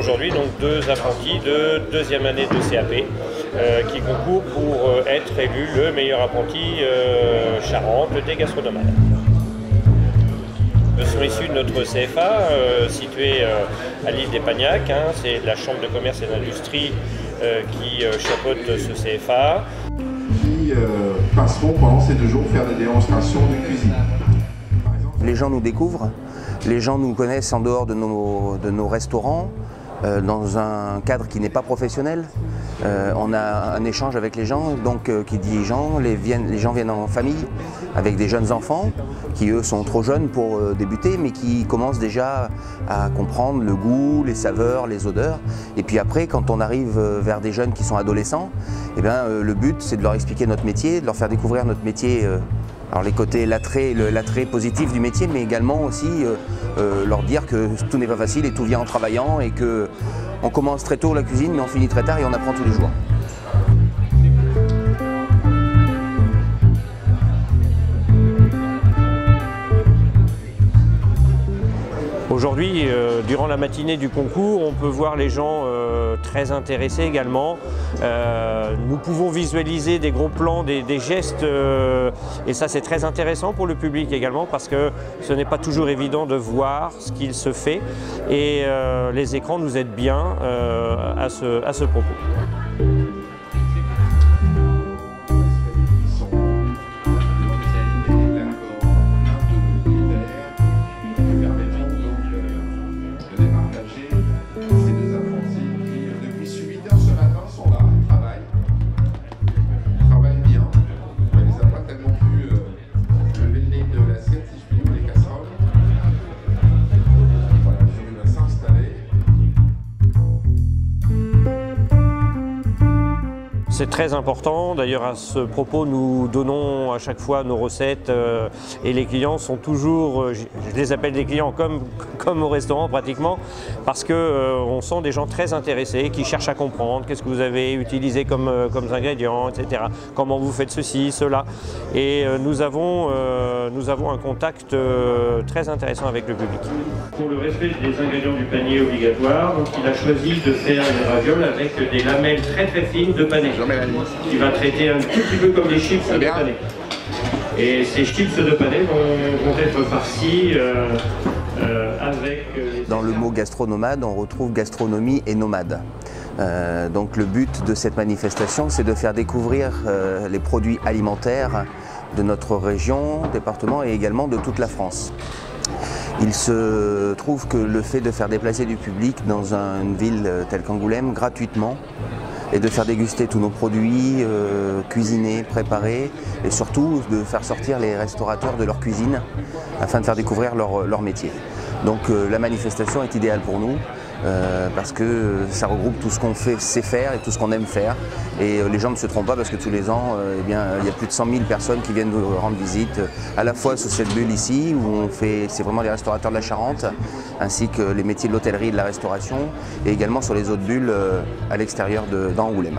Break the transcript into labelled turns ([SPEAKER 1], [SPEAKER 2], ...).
[SPEAKER 1] aujourd'hui donc 2 apprentis de 2e année de CAP qui concourent pour être élus le meilleur apprenti Charente des gastronomades. Ils sont issus de notre CFA situé à l'île des Pagnacs. C'est la Chambre de commerce et d'industrie qui chapeaute ce CFA.
[SPEAKER 2] Qui passeront pendant ces 2 jours faire des démonstrations de cuisine.
[SPEAKER 3] Les gens nous découvrent, les gens nous connaissent en dehors de nos restaurants, dans un cadre qui n'est pas professionnel. On a un échange avec les gens, donc qui dit gens, les gens viennent en famille avec des jeunes enfants qui eux sont trop jeunes pour débuter mais qui commencent déjà à comprendre le goût, les saveurs, les odeurs. Et puis après quand on arrive vers des jeunes qui sont adolescents, eh bien, le but c'est de leur expliquer notre métier, de leur faire découvrir notre métier. Alors les côtés, l'attrait positif du métier, mais également aussi leur dire que tout n'est pas facile et tout vient en travaillant et qu'on commence très tôt la cuisine mais on finit très tard et on apprend tous les jours.
[SPEAKER 1] Aujourd'hui, durant la matinée du concours, on peut voir les gens très intéressés également. Nous pouvons visualiser des gros plans, des gestes, et ça c'est très intéressant pour le public également parce que ce n'est pas toujours évident de voir ce qu'il se fait et les écrans nous aident bien à ce propos. C'est très important, d'ailleurs à ce propos nous donnons à chaque fois nos recettes et les clients sont toujours, je les appelle des clients comme au restaurant pratiquement, parce qu'on sent des gens très intéressés qui cherchent à comprendre qu'est-ce que vous avez utilisé comme ingrédients, etc. Comment vous faites ceci, cela. Et nous avons un contact très intéressant avec le public. Pour le respect des ingrédients du panier obligatoire, donc il a choisi de faire des ravioles avec des lamelles très fines de panais. Qui va traiter un tout petit peu comme les chips de panais. Et ces chips de panais vont être farcis avec...
[SPEAKER 3] Dans le mot gastronomade, on retrouve gastronomie et nomade. Donc le but de cette manifestation, c'est de faire découvrir les produits alimentaires de notre région, département et également de toute la France. Il se trouve que le fait de faire déplacer du public dans une ville telle qu'Angoulême gratuitement, et de faire déguster tous nos produits cuisinés, préparés, et surtout de faire sortir les restaurateurs de leur cuisine afin de faire découvrir leur métier. Donc la manifestation est idéale pour nous parce que ça regroupe tout ce qu'on sait faire et tout ce qu'on aime faire. Et les gens ne se trompent pas parce que tous les ans, eh bien, il y a plus de 100 000 personnes qui viennent nous rendre visite, à la fois sous cette bulle ici, où c'est vraiment les restaurateurs de la Charente, ainsi que les métiers de l'hôtellerie et de la restauration, et également sur les autres bulles à l'extérieur d'Angoulême.